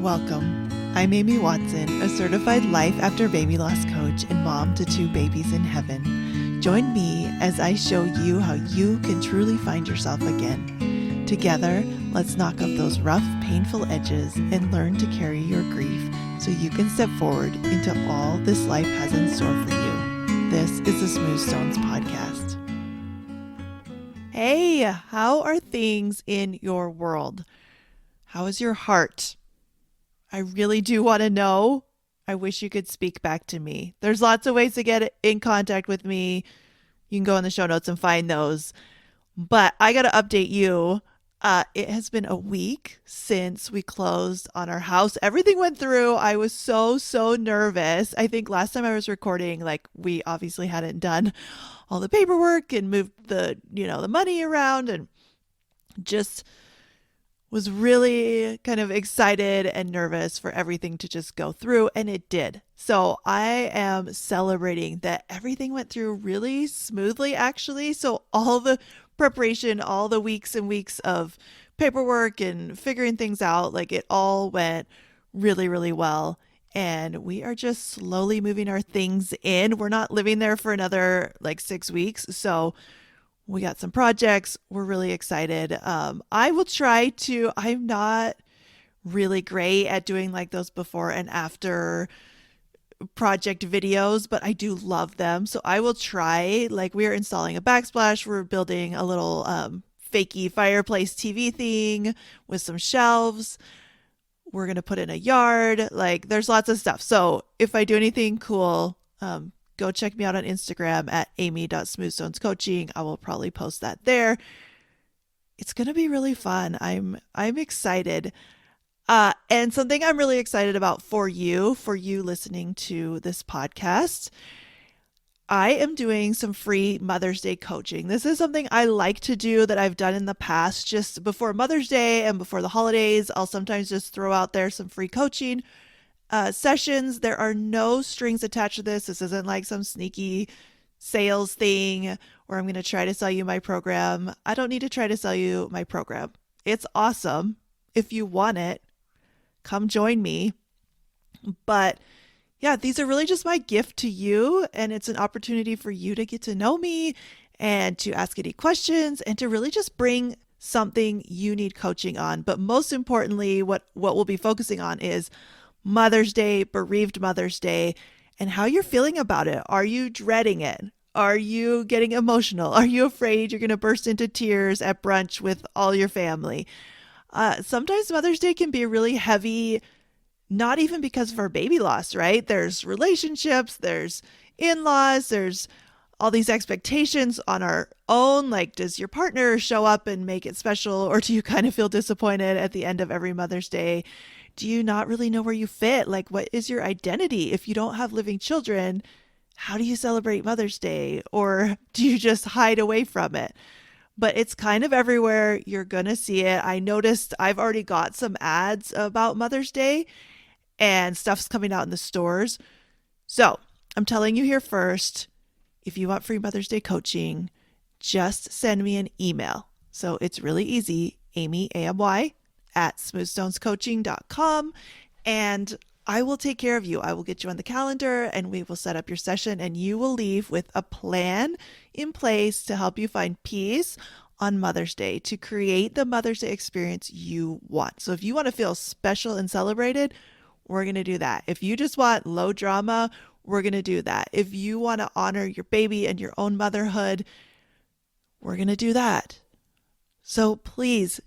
Welcome. I'm Amy Watson, a certified life after baby loss coach and mom to 2 babies in heaven. Join me as I show you how you can truly find yourself again. Together, let's knock off those rough, painful edges and learn to carry your grief so you can step forward into all this life has in store for you. This is the Smooth Stones podcast. Hey, how are things in your world? How is your heart? I really do want to know. I wish you could speak back to me. There's lots of ways to get in contact with me. You can go in the show notes and find those. But I got to update you. It has been a week since we closed on our house. Everything went through. I was so nervous. I think last time I was recording, we obviously hadn't done all the paperwork and moved the money around and just was really kind of excited and nervous for everything to just go through, and it did. So I am celebrating that everything went through really smoothly, actually. So all the preparation, all the weeks and weeks of paperwork and figuring things out, it all went really well. And we are just slowly moving our things in. We're not living there for another 6 weeks. So we got some projects. We're really excited. I will try to, I'm not really great at doing those before and after project videos, but I do love them. So I will try. We are installing a backsplash. We're building a little fakey fireplace TV thing with some shelves. We're going to put in a yard. There's lots of stuff. So if I do anything cool, go check me out on Instagram at amy.smoothstonescoaching. I will probably post that there. It's going to be really fun. I'm excited. And something I'm really excited about for you listening to this podcast, I am doing some free Mother's Day coaching. This is something I like to do that I've done in the past, just before Mother's Day and before the holidays. I'll sometimes just throw out there some free coaching sessions. There are no strings attached to this. This isn't some sneaky sales thing where I'm going to try to sell you my program. I don't need to try to sell you my program. It's awesome. If you want it, come join me. But yeah, these are really just my gift to you, and it's an opportunity for you to get to know me and to ask any questions and to really just bring something you need coaching on. But most importantly, what we'll be focusing on is Mother's Day, bereaved Mother's Day, and how you're feeling about it. Are you dreading it? Are you getting emotional? Are you afraid you're going to burst into tears at brunch with all your family? Sometimes Mother's Day can be really heavy, not even because of our baby loss, right? There's relationships, there's in-laws, there's all these expectations on our own. Does your partner show up and make it special, or do you kind of feel disappointed at the end of every Mother's Day? Do you not really know where you fit? What is your identity? If you don't have living children, how do you celebrate Mother's Day? Or do you just hide away from it? But it's kind of everywhere. You're going to see it. I noticed I've already got some ads about Mother's Day and stuff's coming out in the stores. So I'm telling you here first, if you want free Mother's Day coaching, just send me an email. So it's really easy, Amy, A-M-Y, at smoothstonescoaching.com, and I will take care of you. I will get you on the calendar and we will set up your session, and you will leave with a plan in place to help you find peace on Mother's Day, to create the Mother's Day experience you want. So if you want to feel special and celebrated, we're going to do that. If you just want low drama, we're going to do that. If you want to honor your baby and your own motherhood, we're going to do that. So please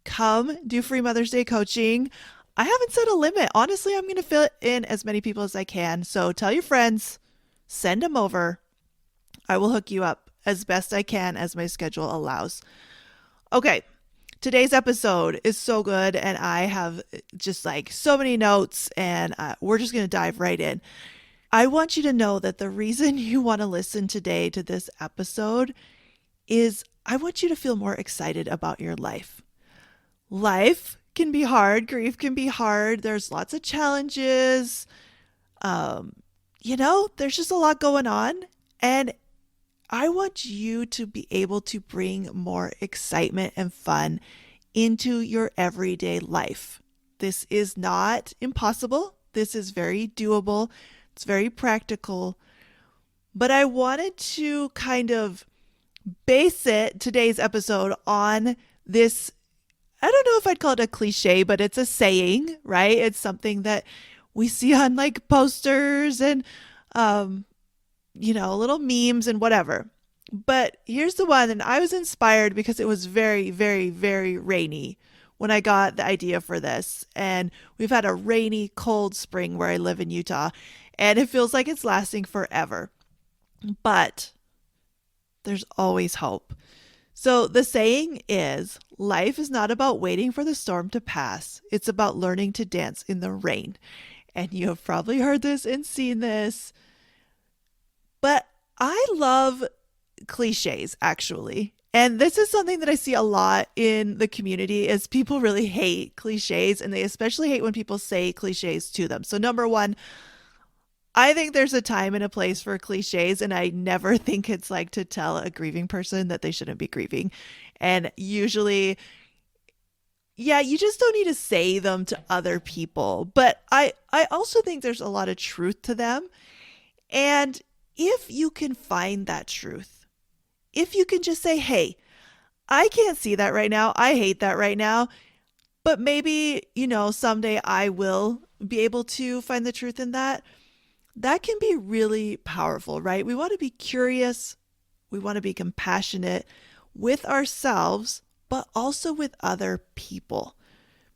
come do free Mother's Day coaching. I haven't set a limit. Honestly, I'm going to fit in as many people as I can. So tell your friends, send them over. I will hook you up as best I can as my schedule allows. Okay, today's episode is so good, and I have just so many notes, and we're just going to dive right in. I want you to know that the reason you want to listen today to this episode is I want you to feel more excited about your life. Life can be hard. Grief can be hard. There's lots of challenges. There's just a lot going on. And I want you to be able to bring more excitement and fun into your everyday life. This is not impossible. This is very doable. It's very practical. But I wanted to kind of base today's episode on this. I don't know if I'd call it a cliche, but it's a saying, right? It's something that we see on like posters and, little memes and whatever. But here's the one, and I was inspired because it was very, very, very rainy when I got the idea for this. And we've had a rainy, cold spring where I live in Utah, and it feels like it's lasting forever. But there's always hope. So the saying is, life is not about waiting for the storm to pass. It's about learning to dance in the rain. And you have probably heard this and seen this. But I love cliches, actually. And this is something that I see a lot in the community is people really hate cliches, and they especially hate when people say cliches to them. So number one, I think there's a time and a place for cliches, and I never think it's like to tell a grieving person that they shouldn't be grieving. And usually, yeah, you just don't need to say them to other people. But I also think there's a lot of truth to them. And if you can find that truth, if you can just say, hey, I can't see that right now. I hate that right now. But maybe, someday I will be able to find the truth in that. That can be really powerful, right? We want to be curious. We want to be compassionate with ourselves, but also with other people.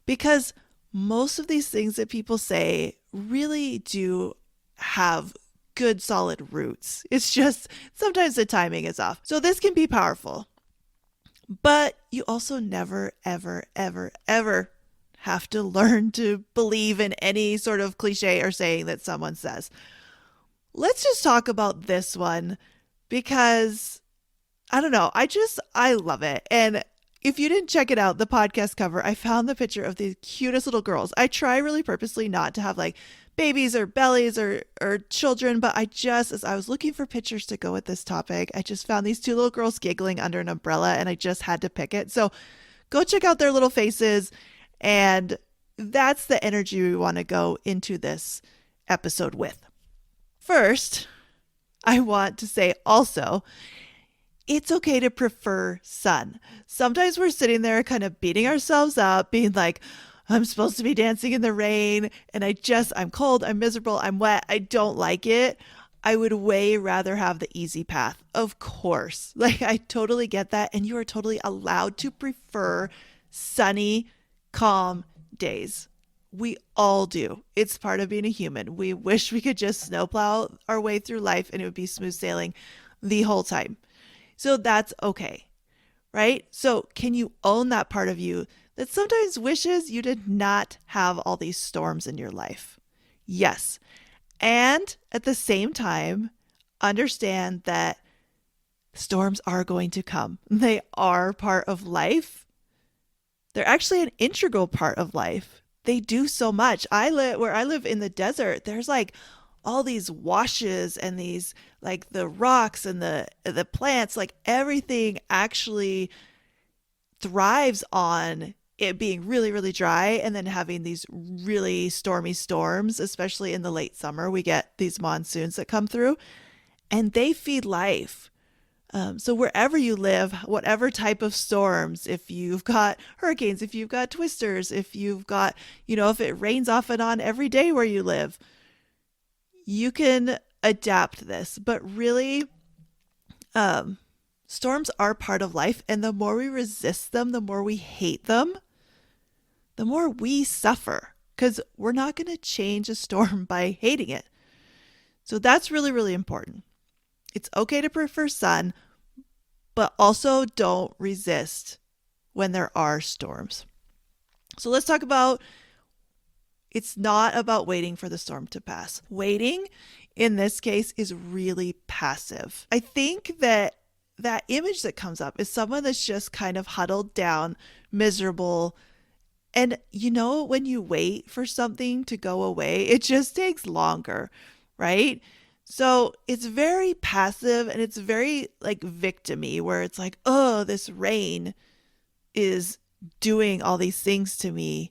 Because most of these things that people say really do have good solid roots. It's just sometimes the timing is off. So this can be powerful. But you also never, ever, ever, ever have to learn to believe in any sort of cliche or saying that someone says. Let's just talk about this one because I don't know. I love it. And if you didn't check it out, the podcast cover, I found the picture of the cutest little girls. I try really purposely not to have like babies or bellies or children, but as I was looking for pictures to go with this topic, I just found these two little girls giggling under an umbrella and I just had to pick it. So go check out their little faces. And that's the energy we want to go into this episode with. First, I want to say also, it's okay to prefer sun. Sometimes we're sitting there kind of beating ourselves up, being like, I'm supposed to be dancing in the rain and I'm cold, I'm miserable, I'm wet, I don't like it. I would way rather have the easy path. Of course. Like I totally get that. And you are totally allowed to prefer sunny, calm days. We all do. It's part of being a human. We wish we could just snowplow our way through life and it would be smooth sailing the whole time. So that's okay, right? So can you own that part of you that sometimes wishes you did not have all these storms in your life? Yes. And at the same time, understand that storms are going to come. They are part of life. They're actually an integral part of life. They do so much. Where I live in the desert, there's like all these washes and these like the rocks and the plants, like everything actually thrives on it being really, really dry and then having these really stormy storms, especially in the late summer. We get these monsoons that come through and they feed life. So wherever you live, whatever type of storms, if you've got hurricanes, if you've got twisters, if you've got, if it rains off and on every day where you live, you can adapt this. But really, storms are part of life. And the more we resist them, the more we hate them, the more we suffer because we're not going to change a storm by hating it. So that's really, really important. It's okay to prefer sun, but also don't resist when there are storms. So let's talk about, it's not about waiting for the storm to pass. Waiting in this case is really passive. I think that image that comes up is someone that's just kind of huddled down, miserable. And when you wait for something to go away, it just takes longer, right? So it's very passive and it's very like victim-y where it's like, oh, this rain is doing all these things to me.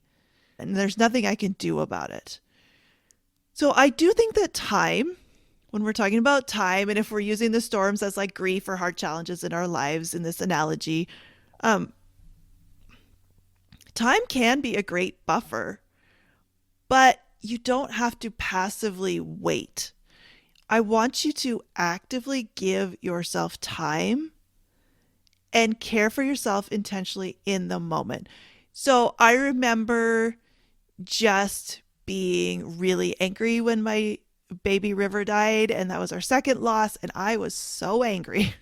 and there's nothing I can do about it. So I do think that time, when we're talking about time, and if we're using the storms as like grief or hard challenges in our lives in this analogy, um, time can be a great buffer, but you don't have to passively wait. I want you to actively give yourself time and care for yourself intentionally in the moment. So I remember just being really angry when my baby River died, and that was our second loss, and I was so angry.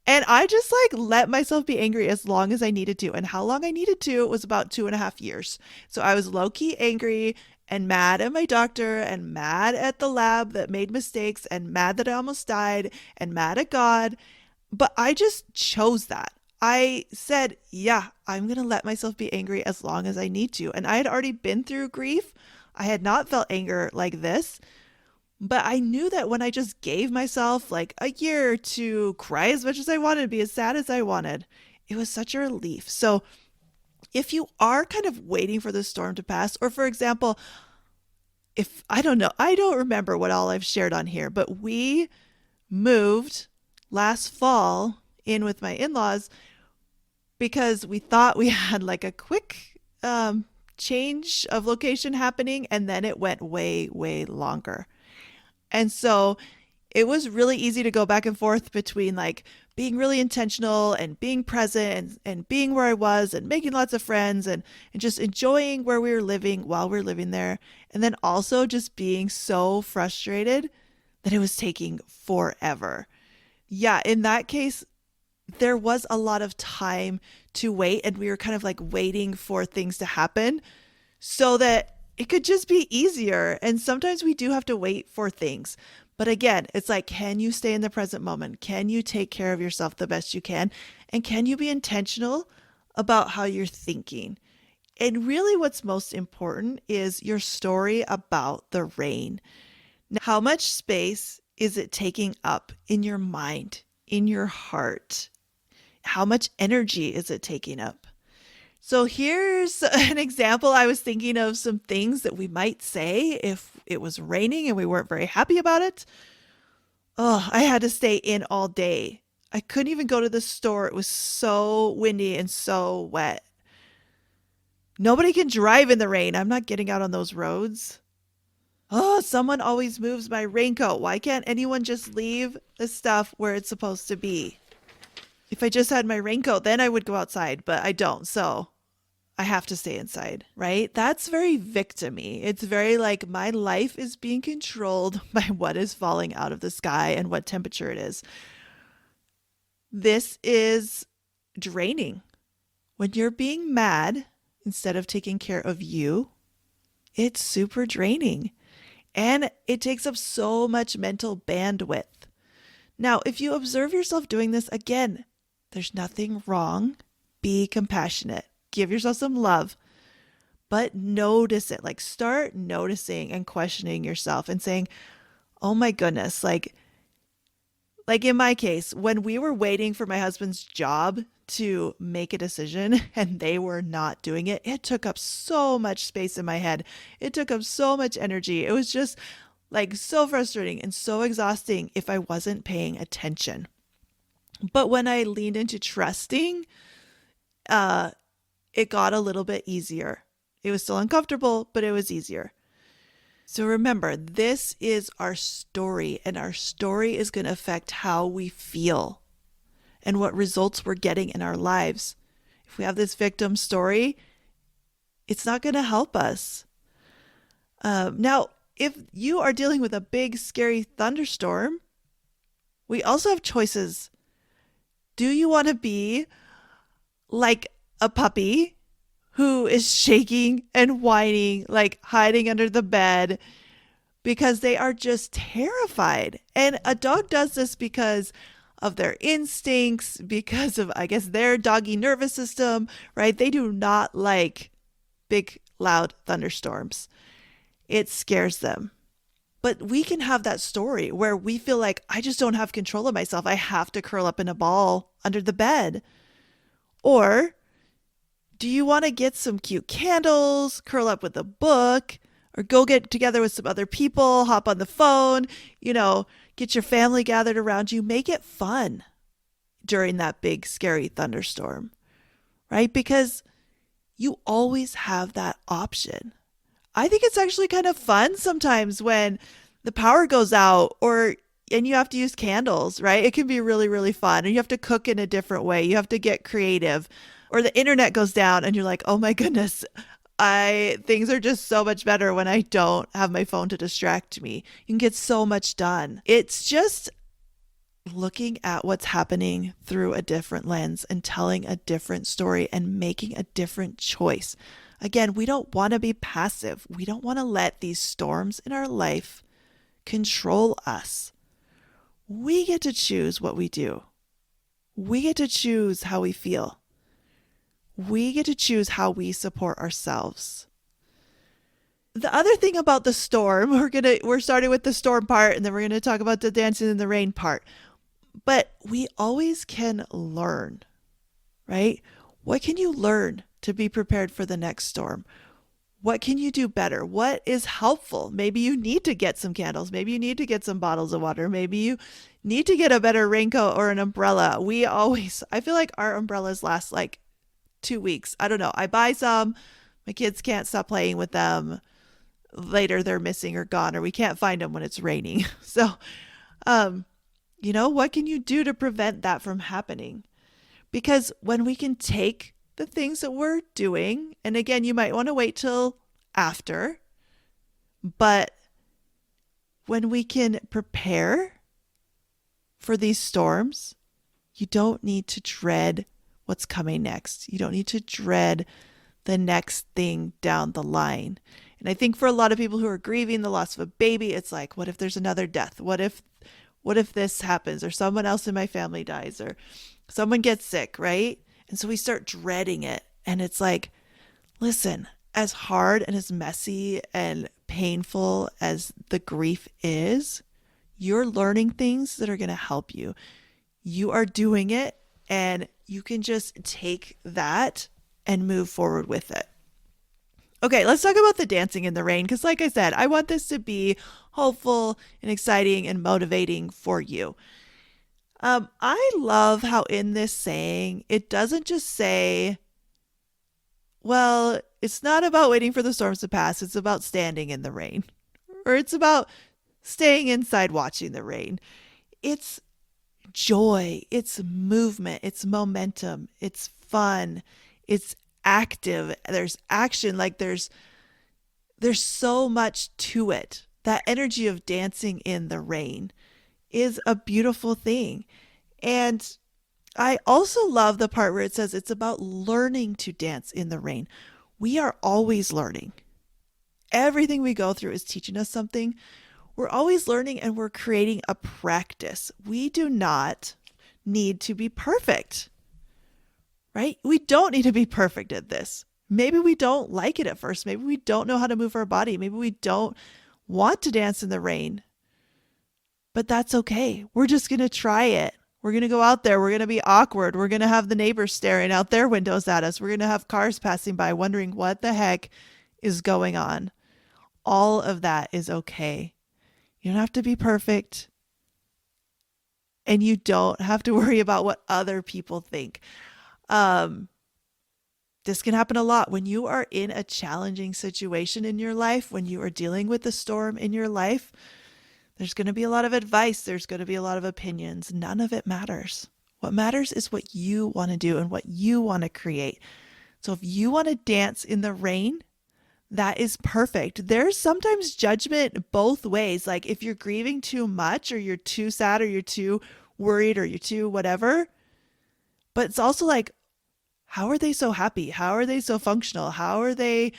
And I just like let myself be angry as long as I needed to. And how long I needed to was about 2.5 years. So I was low key angry and mad at my doctor and mad at the lab that made mistakes and mad that I almost died and mad at God. But I just chose that. I said, yeah, I'm going to let myself be angry as long as I need to. And I had already been through grief. I had not felt anger like this. But I knew that when I just gave myself like a year to cry as much as I wanted, be as sad as I wanted, it was such a relief. So if you are kind of waiting for the storm to pass, or for example, if I don't know, I don't remember what all I've shared on here, but we moved last fall in with my in-laws because we thought we had like a quick change of location happening, and then it went way, way longer. And so it was really easy to go back and forth between like being really intentional and being present and being where I was and making lots of friends and just enjoying where we were living while we were living there. And then also just being so frustrated that it was taking forever. Yeah, in that case, there was a lot of time to wait, and we were kind of like waiting for things to happen so that it could just be easier. And sometimes we do have to wait for things. But again, it's like, can you stay in the present moment? Can you take care of yourself the best you can? And can you be intentional about how you're thinking? And really, what's most important is your story about the rain. Now, how much space is it taking up in your mind, in your heart? How much energy is it taking up? So here's an example. I was thinking of some things that we might say if it was raining and we weren't very happy about it. Oh, I had to stay in all day. I couldn't even go to the store. It was so windy and so wet. Nobody can drive in the rain. I'm not getting out on those roads. Oh, someone always moves my raincoat. Why can't anyone just leave the stuff where it's supposed to be? If I just had my raincoat, then I would go outside, but I don't. So I have to stay inside, right? That's very victim-y. It's very like my life is being controlled by what is falling out of the sky and what temperature it is. This is draining. When you're being mad instead of taking care of you, it's super draining. And it takes up so much mental bandwidth. Now, if you observe yourself doing this, again, there's nothing wrong. Be compassionate. Give yourself some love, but notice it. Like start noticing and questioning yourself and saying, oh my goodness, like in my case, when we were waiting for my husband's job to make a decision and they were not doing it, it took up so much space in my head. It took up so much energy. It was just like so frustrating and so exhausting if I wasn't paying attention. But when I leaned into trusting, it got a little bit easier. It was still uncomfortable, but it was easier. So remember, this is our story, and our story is going to affect how we feel and what results we're getting in our lives. If we have this victim story, it's not going to help us. Now, if you are dealing with a big, scary thunderstorm, we also have choices. Do you want to be like a puppy who is shaking and whining, like hiding under the bed because they are just terrified? And a dog does this because of their instincts, because of, I guess, their doggy nervous system, right? They do not like big, loud thunderstorms. It scares them. But we can have that story where we feel like, I just don't have control of myself. I have to curl up in a ball under the bed. Or Do you want to get some cute candles, curl up with a book, or go get together with some other people, hop on the phone, you know, get your family gathered around you, make it fun during that big, scary thunderstorm, right? Because you always have that option. I think it's actually kind of fun sometimes when the power goes out or and you have to use candles, right? It can be really, really fun. And you have to cook in a different way. You have to get creative. Or the internet goes down and you're like, "Oh my goodness, I things are just so much better when I don't have my phone to distract me." You can get so much done. It's just looking at what's happening through a different lens and telling a different story and making a different choice. Again, we don't want to be passive. We don't want to let these storms in our life control us. We get to choose what we do. We get to choose how we feel. We get to choose how we support ourselves. The other thing about the storm, we're starting with the storm part and then we're going to talk about the dancing in the rain part. But we always can learn, right? What can you learn to be prepared for the next storm? What can you do better? What is helpful? Maybe you need to get some candles. Maybe you need to get some bottles of water. Maybe you need to get a better raincoat or an umbrella. I feel like our umbrellas last like 2 weeks. I don't know. I buy some. My kids can't stop playing with them. Later they're missing or gone, or we can't find them when it's raining. So, what can you do to prevent that from happening? Because when we can take the things that we're doing, and again, you might want to wait till after, but when we can prepare for these storms, you don't need to dread what's coming next. You don't need to dread the next thing down the line. And I think for a lot of people who are grieving the loss of a baby, it's like, what if there's another death? What if this happens, or someone else in my family dies, or someone gets sick, right? And so we start dreading it. And it's like, listen, as hard and as messy and painful as the grief is, you're learning things that are going to help you. You are doing it, and you can just take that and move forward with it. Okay, let's talk about the dancing in the rain, because like I said, I want this to be hopeful and exciting and motivating for you. I love how in this saying, it doesn't just say, well, it's not about waiting for the storms to pass, it's about standing in the rain, or it's about staying inside watching the rain. It's joy, it's movement, it's momentum, it's fun, it's active, there's action, like there's so much to it. That energy of dancing in the rain is a beautiful thing. And I also love the part where it says it's about learning to dance in the rain. We are always learning. Everything we go through is teaching us something. We're always learning, and we're creating a practice. We do not need to be perfect, right? We don't need to be perfect at this. Maybe we don't like it at first. Maybe we don't know how to move our body. Maybe we don't want to dance in the rain. But that's okay. We're just going to try it. We're going to go out there. We're going to be awkward. We're going to have the neighbors staring out their windows at us. We're going to have cars passing by wondering what the heck is going on. All of that is okay. You don't have to be perfect. And you don't have to worry about what other people think. This can happen a lot when you are in a challenging situation in your life, when you are dealing with a storm in your life. There's going to be a lot of advice. There's going to be a lot of opinions. None of it matters. What matters is what you want to do and what you want to create. So if you want to dance in the rain, that is perfect. There's sometimes judgment both ways. Like if you're grieving too much, or you're too sad, or you're too worried, or you're too whatever. But it's also like, how are they so happy? How are they so functional? How are they,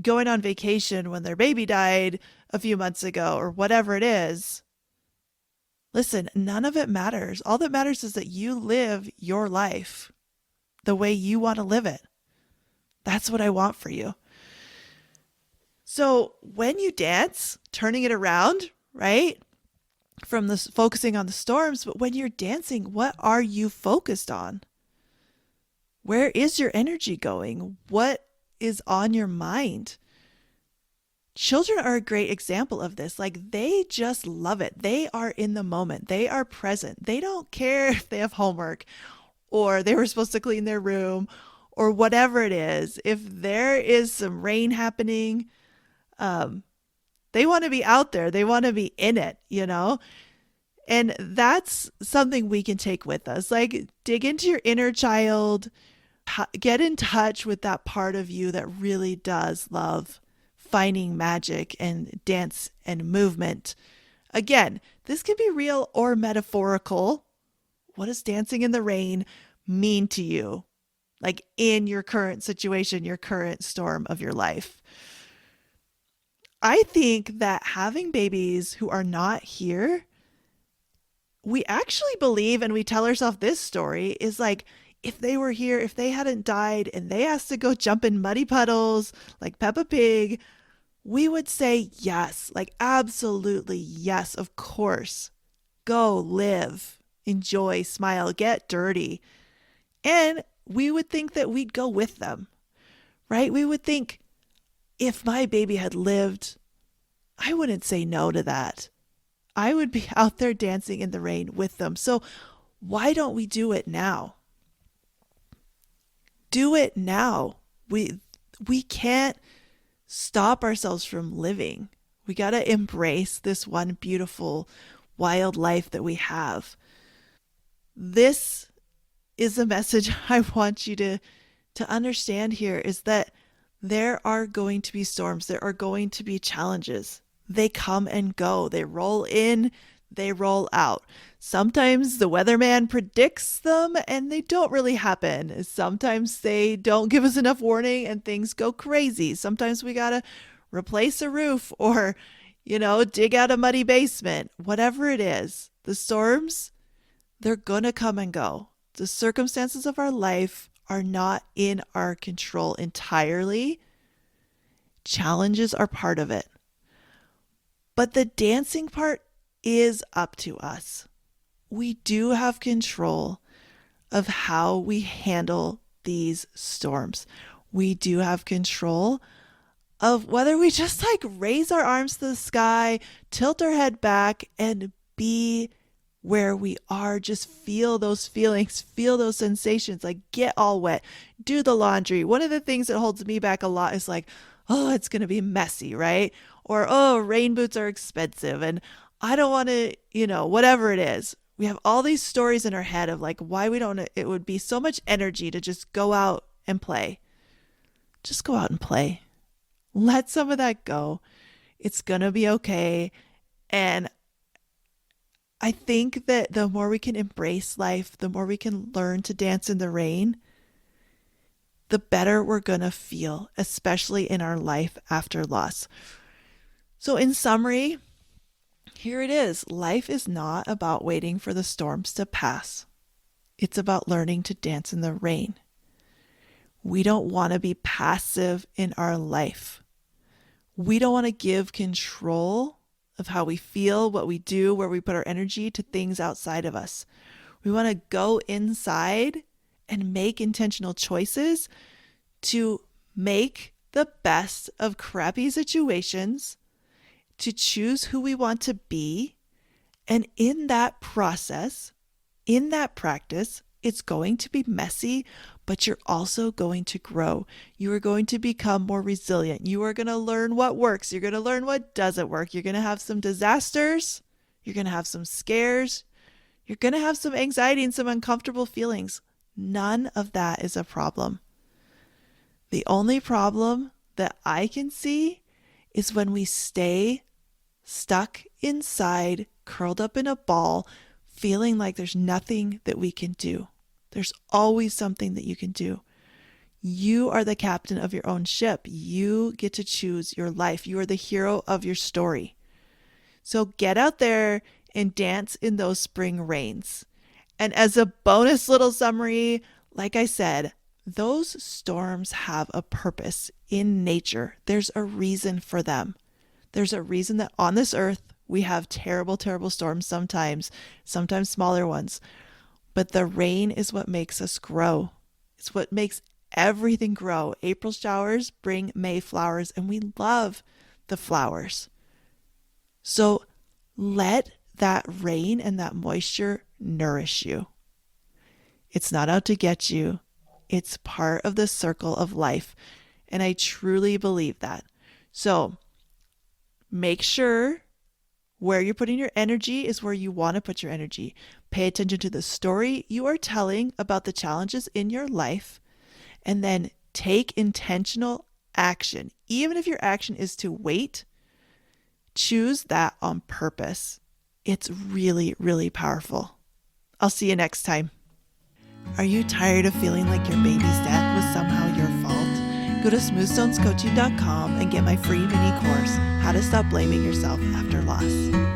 going on vacation when their baby died a few months ago, or whatever it is? Listen, none of it matters. All that matters is that you live your life the way you want to live it. That's what I want for you. So when you dance, turning it around, right? From this focusing on the storms, but when you're dancing, what are you focused on? Where is your energy going? What is on your mind? Children are a great example of this. Like they just love it. They are in the moment. They are present. They don't care if they have homework or they were supposed to clean their room or whatever it is. If there is some rain happening, um, they want to be out there. They want to be in it, you know? And that's something we can take with us. Like dig into your inner child, get in touch with that part of you that really does love finding magic and dance and movement. Again, this can be real or metaphorical. What does dancing in the rain mean to you? Like in your current situation, your current storm of your life. I think that having babies who are not here, we actually believe and we tell ourselves this story is like, if they were here, if they hadn't died and they asked to go jump in muddy puddles like Peppa Pig, we would say yes, like absolutely yes, of course. Go live, enjoy, smile, get dirty. And we would think that we'd go with them, right? We would think if my baby had lived, I wouldn't say no to that. I would be out there dancing in the rain with them. So why don't we do it now? Do it now. We can't stop ourselves from living. We got to embrace this one beautiful wild life that we have. This is a message I want you to understand here is that there are going to be storms, there are going to be challenges. They come and go. They roll in, they roll out. Sometimes the weatherman predicts them and they don't really happen. Sometimes they don't give us enough warning and things go crazy. Sometimes we got to replace a roof or, dig out a muddy basement. Whatever it is, the storms, they're going to come and go. The circumstances of our life are not in our control entirely. Challenges are part of it. But the dancing part is up to us. We do have control of how we handle these storms. We do have control of whether we just like raise our arms to the sky, tilt our head back, and be where we are. Just feel those feelings, feel those sensations, like get all wet, do the laundry. One of the things that holds me back a lot is like, oh, it's going to be messy, right? Or, oh, rain boots are expensive and I don't want to, whatever it is. We have all these stories in our head of like why we don't, it would be so much energy to just go out and play. Just go out and play. Let some of that go. It's going to be okay. And I think that the more we can embrace life, the more we can learn to dance in the rain, the better we're going to feel, especially in our life after loss. So, in summary, here it is. Life is not about waiting for the storms to pass. It's about learning to dance in the rain. We don't want to be passive in our life. We don't want to give control of how we feel, what we do, where we put our energy to things outside of us. We want to go inside and make intentional choices to make the best of crappy situations, to choose who we want to be. And in that process, in that practice, it's going to be messy, but you're also going to grow. You are going to become more resilient. You are going to learn what works. You're going to learn what doesn't work. You're going to have some disasters. You're going to have some scares. You're going to have some anxiety and some uncomfortable feelings. None of that is a problem. The only problem that I can see is when we stay stuck inside, curled up in a ball, feeling like there's nothing that we can do. There's always something that you can do. You are the captain of your own ship. You get to choose your life. You are the hero of your story. So get out there and dance in those spring rains. And as a bonus little summary, like I said, those storms have a purpose in nature. There's a reason for them. There's a reason that on this earth we have terrible, terrible storms sometimes smaller ones. But the rain is what makes us grow. It's what makes everything grow. April showers bring May flowers, and we love the flowers. So let that rain and that moisture nourish you. It's not out to get you. It's part of the circle of life. And I truly believe that. So make sure where you're putting your energy is where you want to put your energy. Pay attention to the story you are telling about the challenges in your life, and then take intentional action. Even if your action is to wait, choose that on purpose. It's really, really powerful. I'll see you next time. Are you tired of feeling like your baby's death was somehow your fault? Go to smoothstonescoaching.com and get my free mini course, How to Stop Blaming Yourself After Loss.